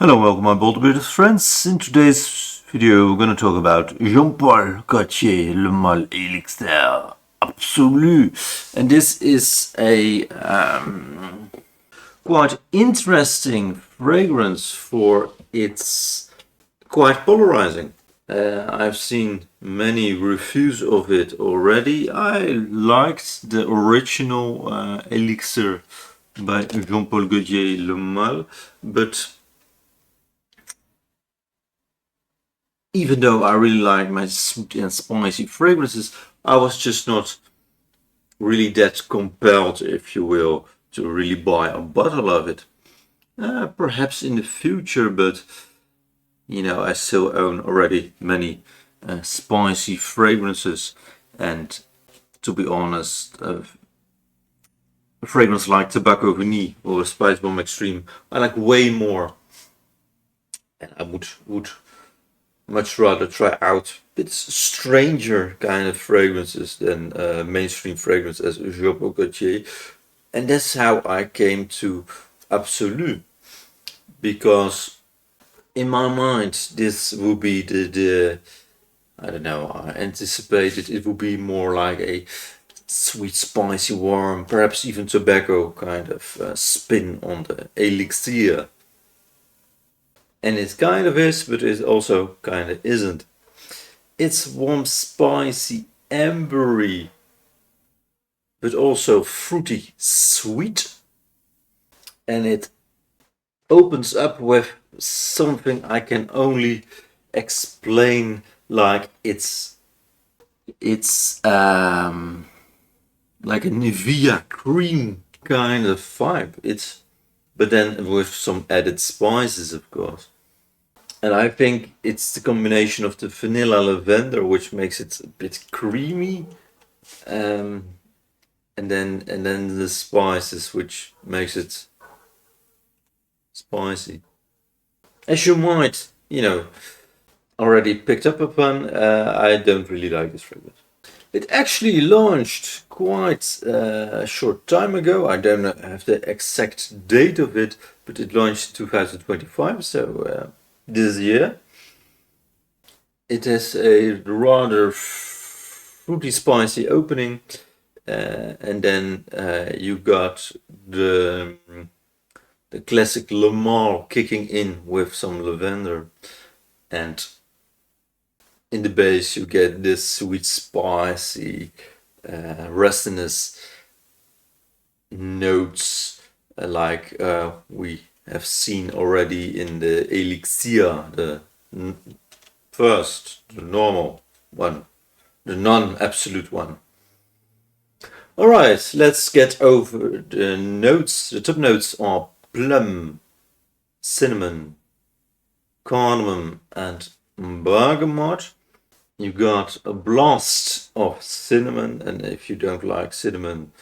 Hello, welcome my Paul friends. In today's video we're going to talk about Paul Gaultier Le Mal Elixir Absolu, and this is a quite interesting fragrance for its quite polarizing. I've seen many reviews of it already. I liked the original Elixir by Jean-Paul Gaultier Le Mal, but even though I really like my sweet and spicy fragrances, I was just not really that compelled, if you will, to really buy a bottle of it. Perhaps in the future, but you know, I still own already many spicy fragrances, and to be honest, a fragrance like Tobacco Vanille or Spice Bomb Extreme, I like way more, and I would much rather try out a bit stranger kind of fragrances than mainstream fragrance as Jean-Paul Gaultier. And that's how I came to Absolu, because in my mind this would be the I don't know, I anticipated it would be more like a sweet, spicy, warm, perhaps even tobacco kind of spin on the Elixir. And it kind of is, but it also kind of isn't. It's warm, spicy, ambery, but also fruity, sweet. And it opens up with something I can only explain like it's like a Nivea cream kind of vibe. But then with some added spices, of course. And I think it's the combination of the vanilla lavender which makes it a bit creamy, and then the spices which makes it spicy. As you might, already picked up upon, I don't really like this fragrance. It actually launched quite a short time ago. I don't have the exact date of it, but it launched 2025, so this year. It has a rather fruity, spicy opening, and then you got the classic Le Mal kicking in with some lavender, and in the base you get this sweet, spicy, resinous notes like we have seen already in the Elixir, the normal one, the non-absolute one. Alright, let's get over the notes. The top notes are plum, cinnamon, cardamom and bergamot. You got a blast of cinnamon, and if you don't like cinnamon,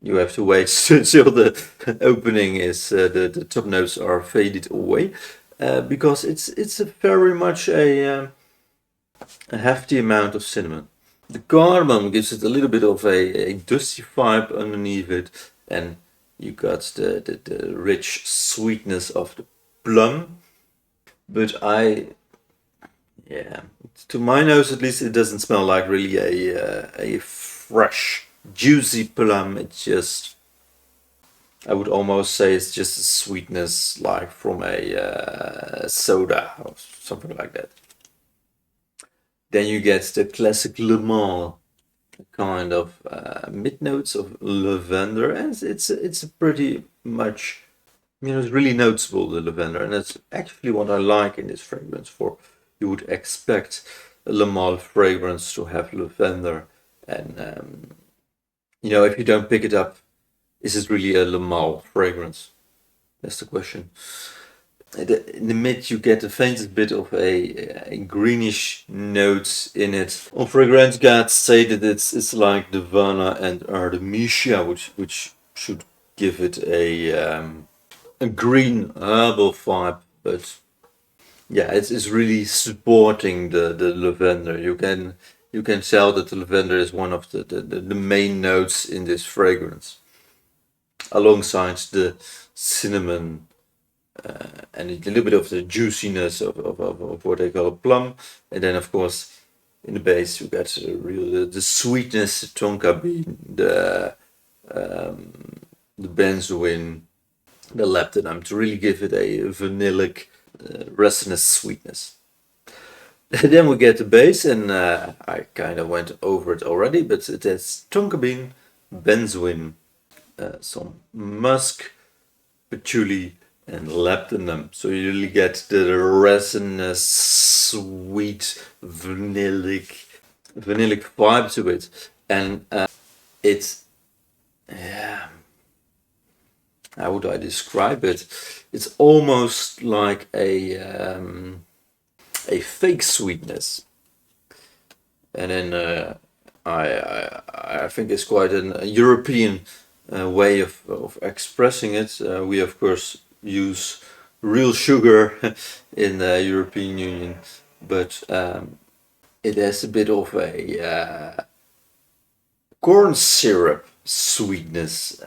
you have to wait until the opening is the top notes are faded away, because it's a very much a hefty amount of cinnamon. The cardamom gives it a little bit of a dusty vibe underneath it, and you got the rich sweetness of the plum. But to my nose at least, it doesn't smell like really a fresh, juicy plum. It's just, I would almost say it's just a sweetness like from a soda or something like that. Then you get the classic Le Mal kind of mid notes of lavender, and it's pretty much, it's really noticeable, the lavender, and that's actually what I like in this fragrance. For you would expect a Le Mal fragrance to have lavender, and if you don't pick it up, is it really a Le Mal fragrance? That's the question. In the mid you get the faintest bit of a greenish notes in it. On Fragrance Guide say that it's like Nirvana and Artemisia, which should give it a green herbal vibe, but yeah, it's really supporting the lavender. You can tell that the lavender is one of the main notes in this fragrance, alongside the cinnamon and a little bit of the juiciness of what they call a plum. And then of course in the base you get the sweetness, the tonka bean, the benzoin, the leptinum, to really give it a vanillic, resinous sweetness. Then we get the base, and I kind of went over it already, but it has tonka bean, benzoin, some musk, patchouli, and leptinum. So you really get the resinous, sweet, vanillic vibe to it, and it's, yeah, how would I describe it? It's almost like a fake sweetness, and then I think it's quite a European way of expressing it. We of course use real sugar in the European Union, but it has a bit of a corn syrup sweetness,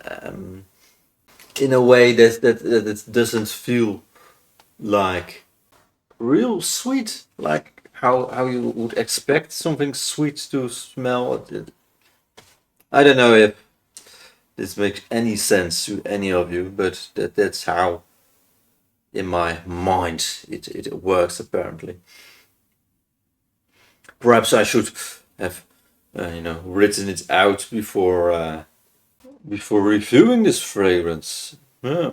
in a way that it doesn't feel like real sweet, like how you would expect something sweet to smell. I don't know if this makes any sense to any of you, but that's how in my mind it works apparently. Perhaps I should have written it out before reviewing this fragrance. Yeah.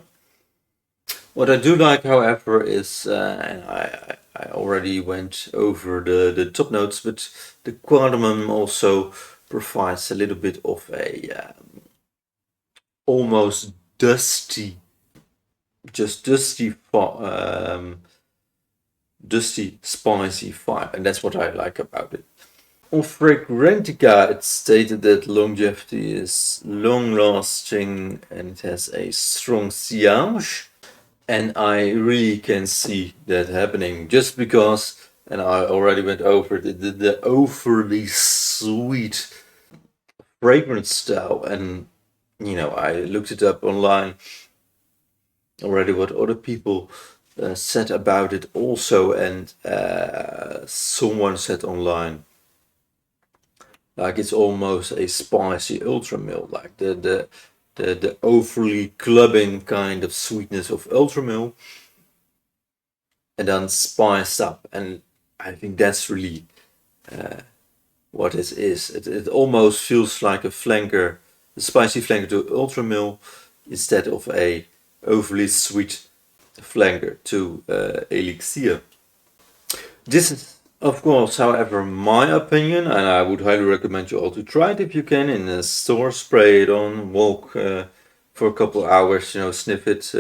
What I do like, however, is, and I already went over the top notes, but the cardamom also provides a little bit of a almost dusty, dusty, spicy vibe, and that's what I like about it. On Fragrantica, it's stated that longevity is long-lasting and it has a strong sillage. And I really can see that happening just because, and I already went over the overly sweet fragrance style. And, I looked it up online already what other people said about it also. And someone said online, like it's almost a spicy ultra mild, like the overly clubbing kind of sweetness of ultramil, and then spiced up. And I think that's really what it is. It almost feels like a flanker, a spicy flanker to ultramil, instead of a overly sweet flanker to Elixir. This is, of course, however, my opinion, and I would highly recommend you all to try it if you can in a store, spray it on, walk for a couple hours, sniff it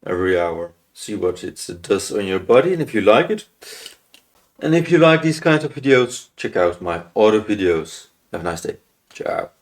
every hour, see what it does on your body, and if you like it. And if you like these kinds of videos, check out my other videos. Have a nice day. Ciao.